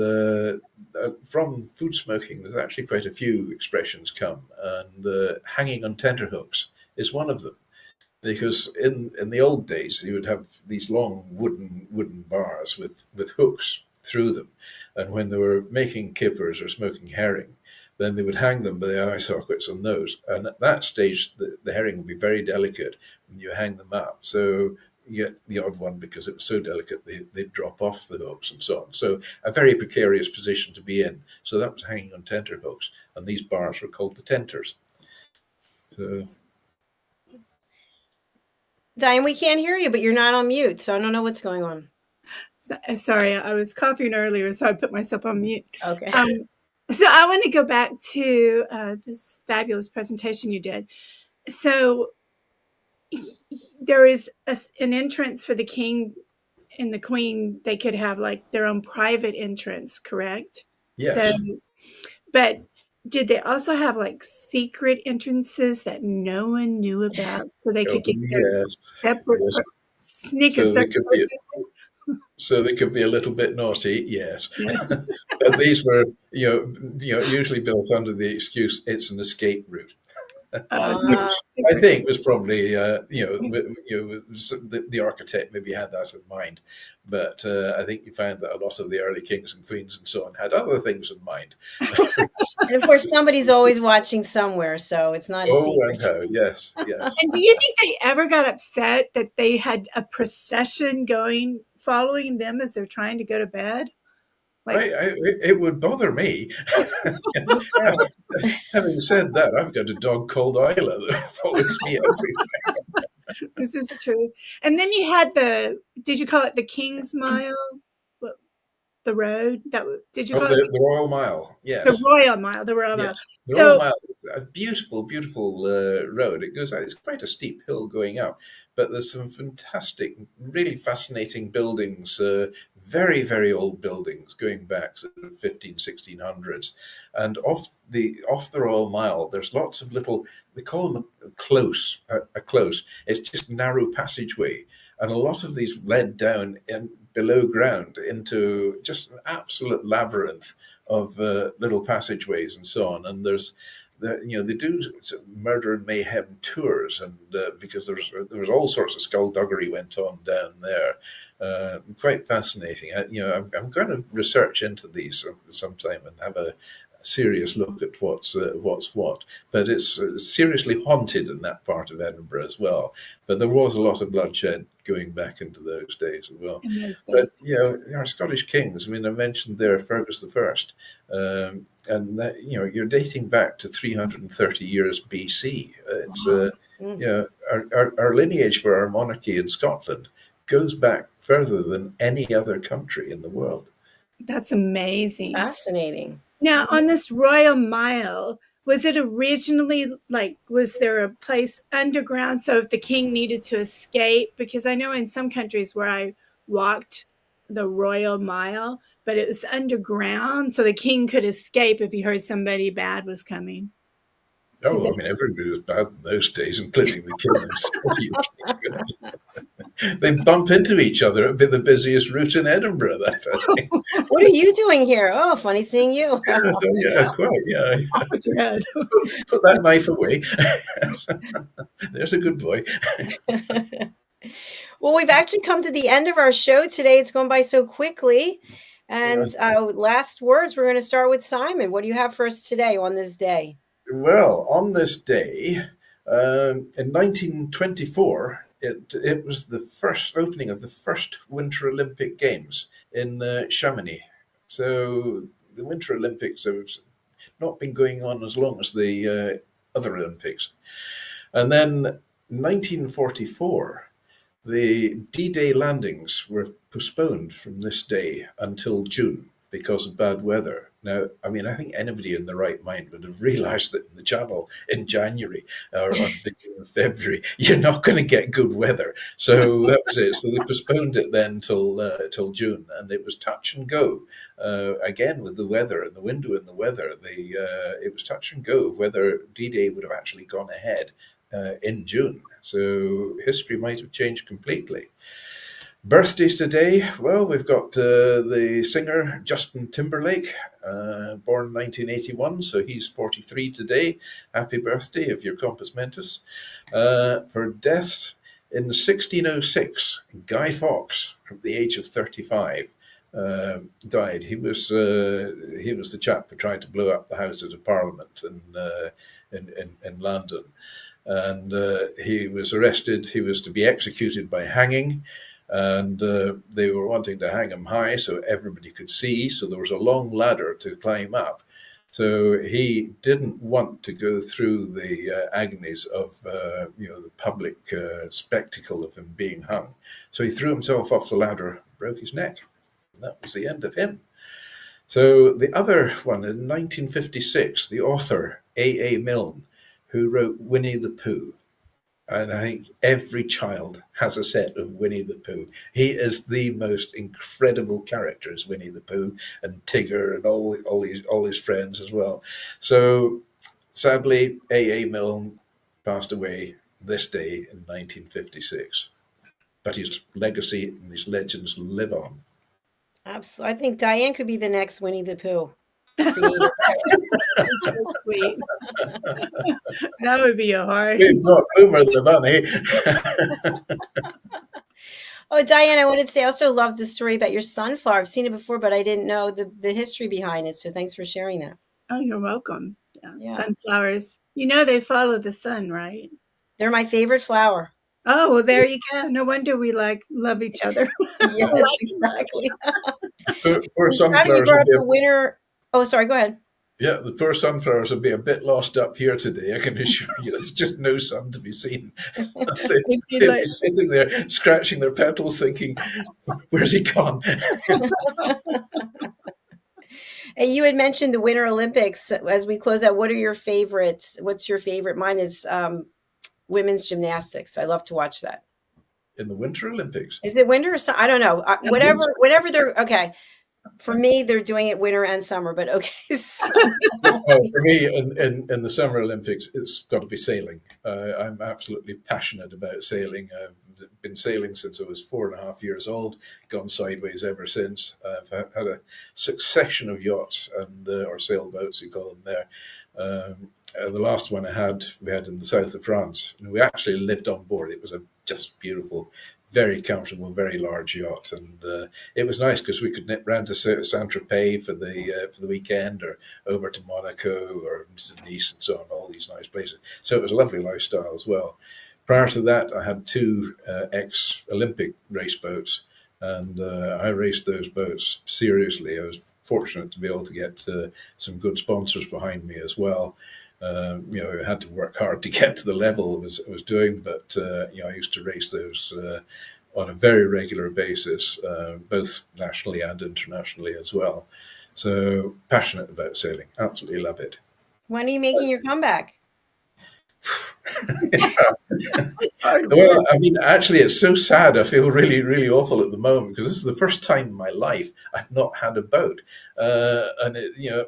Speaker 4: from food smoking, there's actually quite a few expressions come, and hanging on tenterhooks is one of them. Because in the old days, you would have these long wooden bars with hooks through them, and when they were making kippers or smoking herring, then they would hang them by the eye sockets on those. And at that stage, the herring would be very delicate when you hang them up. So you get the odd one because it was so delicate, they'd drop off the hooks and so on. So a very precarious position to be in. So that was hanging on tenter hooks, and these bars were called the tenters. So,
Speaker 2: Diane, we can't hear you, but you're not on mute, so I don't know what's going on.
Speaker 3: Sorry, I was coughing earlier, so I put myself on mute.
Speaker 2: Okay.
Speaker 3: So I want to go back to this fabulous presentation you did. So there is an entrance for the king and the queen. They could have like their own private entrance, correct?
Speaker 4: yes.
Speaker 3: So, but did they also have like secret entrances that no one knew about, so they could get their
Speaker 4: yes.
Speaker 3: separate
Speaker 4: Yes.
Speaker 3: sneak
Speaker 4: So
Speaker 3: a
Speaker 4: they
Speaker 3: separate
Speaker 4: could be
Speaker 3: person?
Speaker 4: so they could be a little bit naughty, yes.
Speaker 3: Yes.
Speaker 4: But these were, usually built under the excuse it's an escape route. Which I think was probably, the architect maybe had that in mind, but I think you find that a lot of the early kings and queens and so on had other things in mind.
Speaker 2: And of course, somebody's always watching somewhere, so it's not a secret.
Speaker 4: And how, yes, yes.
Speaker 3: And do you think they ever got upset that they had a procession going, following them as they're trying to go to bed? Like,
Speaker 4: It would bother me. Having said that, I've got a dog called Isla that follows me everywhere.
Speaker 3: this is true. And then you had did you call it the King's Mile? The road did you call it
Speaker 4: the Royal Mile? Yes.
Speaker 3: the Royal Mile? The Royal Mile.
Speaker 4: Yes. The Royal Mile is a beautiful, beautiful road. It's quite a steep hill going up, but there's some fantastic, really fascinating buildings, very, very old buildings going back to the 1600s. And off the Royal Mile, there's lots of little, they call them a close. It's just narrow passageway. And a lot of these led down below ground into just an absolute labyrinth of little passageways and so on. And they do murder and mayhem tours, and because there was all sorts of skullduggery went on down there. Quite fascinating. I'm going to research into these sometime and have a serious look at what's what. But it's seriously haunted in that part of Edinburgh as well. But there was a lot of bloodshed going back into those days as well. But our Scottish kings, I mean, I mentioned there Fergus I, and that, you're dating back to 330 years BC. It's our lineage for our monarchy in Scotland goes back further than any other country in the world.
Speaker 3: That's amazing.
Speaker 2: Fascinating.
Speaker 3: Now, on this Royal Mile, was it originally was there a place underground? So if the king needed to escape, because I know in some countries where I walked the Royal Mile, but it was underground, so the king could escape if he heard somebody bad was coming.
Speaker 4: Oh, I mean, everybody was bad in those days, including the king himself. They bump into each other. It'd be the busiest route in Edinburgh, that I think.
Speaker 2: What are you doing here? Oh, funny seeing you.
Speaker 4: Yeah, quite, yeah.
Speaker 3: With your head.
Speaker 4: Put that knife away. There's a good boy.
Speaker 2: Well, we've actually come to the end of our show today. It's gone by so quickly. And last words, we're going to start with Simon. What do you have for us today on this day?
Speaker 4: Well, on this day, in 1924, it was the first opening of the first Winter Olympic Games in Chamonix. So the Winter Olympics have not been going on as long as the other Olympics. And then 1944, the D-Day landings were postponed from this day until June because of bad weather. Now, I mean, I think anybody in the right mind would have realized that in the Channel in January or on the beginning of February, you're not going to get good weather. So that was it. So they postponed it then till June, and it was touch and go. Again, with the weather and the window in the weather, it was touch and go whether D-Day would have actually gone ahead in June. So history might have changed completely. Birthdays today, well, we've got the singer Justin Timberlake, born 1981, so he's 43 today. Happy birthday if you're compos mentis. For deaths, in 1606, Guy Fawkes, at the age of 35, died. He was the chap who tried to blow up the Houses of Parliament in London, and he was arrested. He was to be executed by hanging. And they were wanting to hang him high so everybody could see. So there was a long ladder to climb up. So he didn't want to go through the agonies of the public spectacle of him being hung. So he threw himself off the ladder, broke his neck. And that was the end of him. So the other one, in 1956, the author A.A. Milne, who wrote Winnie the Pooh. And I think every child has a set of Winnie the Pooh. He is the most incredible character, as Winnie the Pooh and Tigger and all his friends as well. So sadly, A.A. Milne passed away this day in 1956. But his legacy and his legends live on.
Speaker 2: Absolutely. I think Diane could be the next Winnie the Pooh.
Speaker 3: Sweet. That would be a hard.
Speaker 4: We've got Boomer the bunny.
Speaker 2: Oh, Diane, I wanted to say I also love the story about your sunflower. I've seen it before, but I didn't know the history behind it. So thanks for sharing that.
Speaker 3: Oh, you're welcome.
Speaker 2: Yeah.
Speaker 3: Sunflowers. They follow the sun, right?
Speaker 2: They're my favorite flower.
Speaker 3: Oh, well, there you go. No wonder we love each other.
Speaker 2: Yes, exactly.
Speaker 4: For sunflowers,
Speaker 2: the winter. Oh, sorry. Go ahead.
Speaker 4: Yeah, the poor sunflowers will be a bit lost up here today, I can assure you. There's just no sun to be seen. They'll be sitting there, scratching their petals, thinking, where's he gone?
Speaker 2: And you had mentioned the Winter Olympics. As we close out, what are your favorites? What's your favorite? Mine is women's gymnastics. I love to watch that.
Speaker 4: In the Winter Olympics?
Speaker 2: Is it winter or summer? I don't know. Whatever they're, okay. For me, they're doing it winter and summer, but okay. So.
Speaker 4: Well, for me, in the Summer Olympics, it's got to be sailing. I'm absolutely passionate about sailing. I've been sailing since I was 4.5 years old, gone sideways ever since. I've had a succession of yachts and or sailboats, you call them there. The last one we had in the south of France. And we actually lived on board. It was a just beautiful, very comfortable, very large yacht, and it was nice because we could nip round to Saint-Tropez for the weekend, or over to Monaco or to Nice and so on, all these nice places. So it was a lovely lifestyle as well. Prior to that, I had 2 ex-Olympic race boats, and I raced those boats seriously. I was fortunate to be able to get some good sponsors behind me as well. I had to work hard to get to the level I was doing, but I used to race those on a very regular basis, both nationally and internationally as well. So passionate about sailing, absolutely love it.
Speaker 2: When are you making your comeback?
Speaker 4: Well, I mean, actually, it's so sad. I feel really, really awful at the moment because this is the first time in my life I've not had a boat, and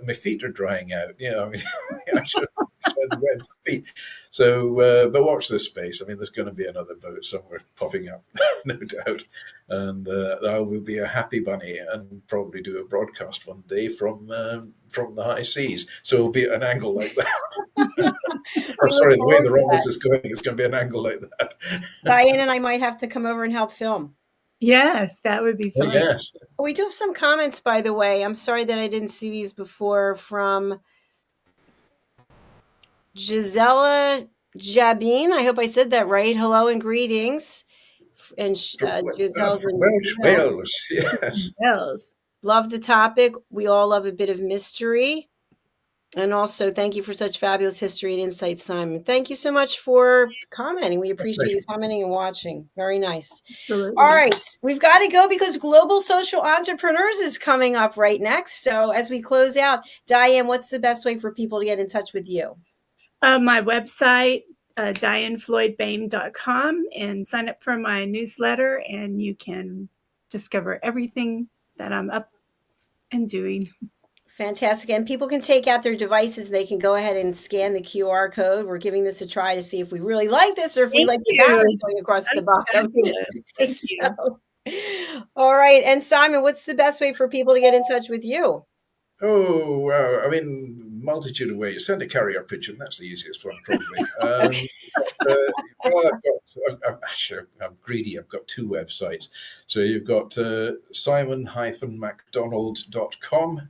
Speaker 4: my feet are drying out. I mean, I should have had wet feet. So, but watch this space. I mean, there's going to be another boat somewhere popping up, no doubt, and I will be a happy bunny and probably do a broadcast one day from the high seas. So it'll be at an angle like that. Or sorry, the way the rhombus is going, it's going to be an angle like that.
Speaker 2: Diane and I might have to come over and help film.
Speaker 3: Yes, that would be fun.
Speaker 4: Yes.
Speaker 2: We do have some comments, by the way. I'm sorry that I didn't see these before, from Gisela Jabin. I hope I said that right. Hello and greetings. And Giselle's in
Speaker 4: Wales. Yes.
Speaker 3: Wales.
Speaker 2: Love the topic. We all love a bit of mystery. And also, thank you for such fabulous history and insight, Simon. Thank you so much for commenting. We appreciate you commenting and watching. Very nice.
Speaker 3: Absolutely.
Speaker 2: All right. We've got to go because Global Social Entrepreneurs is coming up right next. So as we close out, Diane, what's the best way for people to get in touch with you?
Speaker 3: My website, DianneFloydBOEHM.com, and sign up for my newsletter, and you can discover everything that I'm up and doing.
Speaker 2: Fantastic. And people can take out their devices. They can go ahead and scan the QR code. We're giving this a try to see if we really like this or if we
Speaker 3: Thank
Speaker 2: like the
Speaker 3: you.
Speaker 2: banners going across the
Speaker 3: That's
Speaker 2: bottom.
Speaker 3: fabulous. Thank you.
Speaker 2: All right. And Simon, what's the best way for people to get in touch with you?
Speaker 4: Oh, wow. I mean, multitude of ways. Send a carrier pigeon. That's the easiest one, probably. Well, actually, I'm greedy. I've got two websites. So you've got simon-macdonald.com,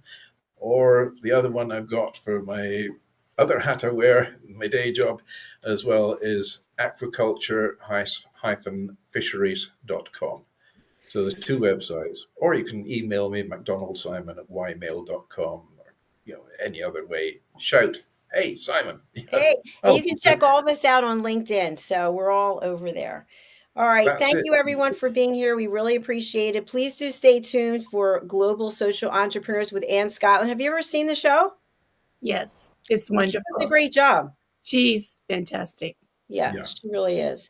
Speaker 4: or the other one I've got for my other hat I wear, my day job as well, is aquaculture-fisheries.com. So there's two websites, or you can email me, macdonaldsimon@ymail.com, or any other way. Shout, hey, Simon.
Speaker 2: Hey, and you can check all of us out on LinkedIn. So we're all over there. All right. Thank you, everyone, for being here. We really appreciate it. Please do stay tuned for Global Social Entrepreneurs with Ann Scotland. Have you ever seen the show?
Speaker 3: Yes, it's wonderful.
Speaker 2: She does a great job.
Speaker 3: She's fantastic.
Speaker 2: Yeah, she really is.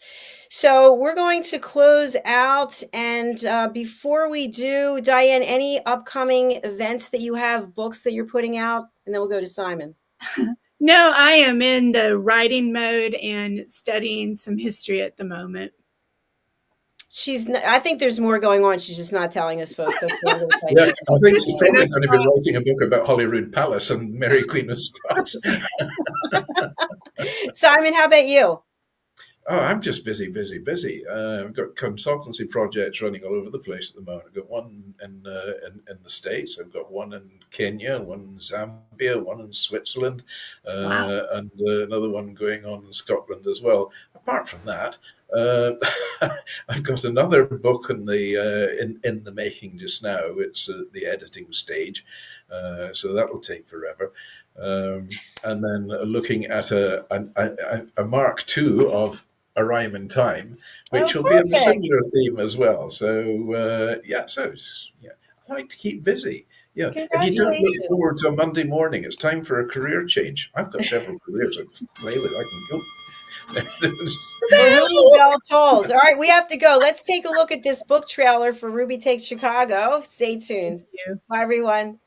Speaker 2: So we're going to close out. And before we do, Diane, any upcoming events that you have, books that you're putting out? And then we'll go to Simon.
Speaker 3: No, I am in the writing mode and studying some history at the moment.
Speaker 2: I think there's more going on. She's just not telling us, folks. That's what
Speaker 4: I think she's probably going to be writing a book about Holyrood Palace and Mary Queen of Scots.
Speaker 2: Simon, how about you?
Speaker 4: Oh, I'm just busy. I've got consultancy projects running all over the place at the moment. I've got one in the States. I've got one in Kenya, one in Zambia, one in Switzerland, and another one going on in Scotland as well. Apart from that, I've got another book in the making just now. It's at the editing stage, so that will take forever. And then looking at a Mark II of A Rhyme in Time, which will be on a similar theme as well. So I like to keep busy. Yeah, if you don't look forward to a Monday morning, it's time for a career change. I've got several careers I can play with. I can go.
Speaker 2: Ruby Bell Tolls. All right, we have to go. Let's take a look at this book trailer for Ruby Takes Chicago. Stay tuned.
Speaker 3: Thank you.
Speaker 2: Bye, everyone.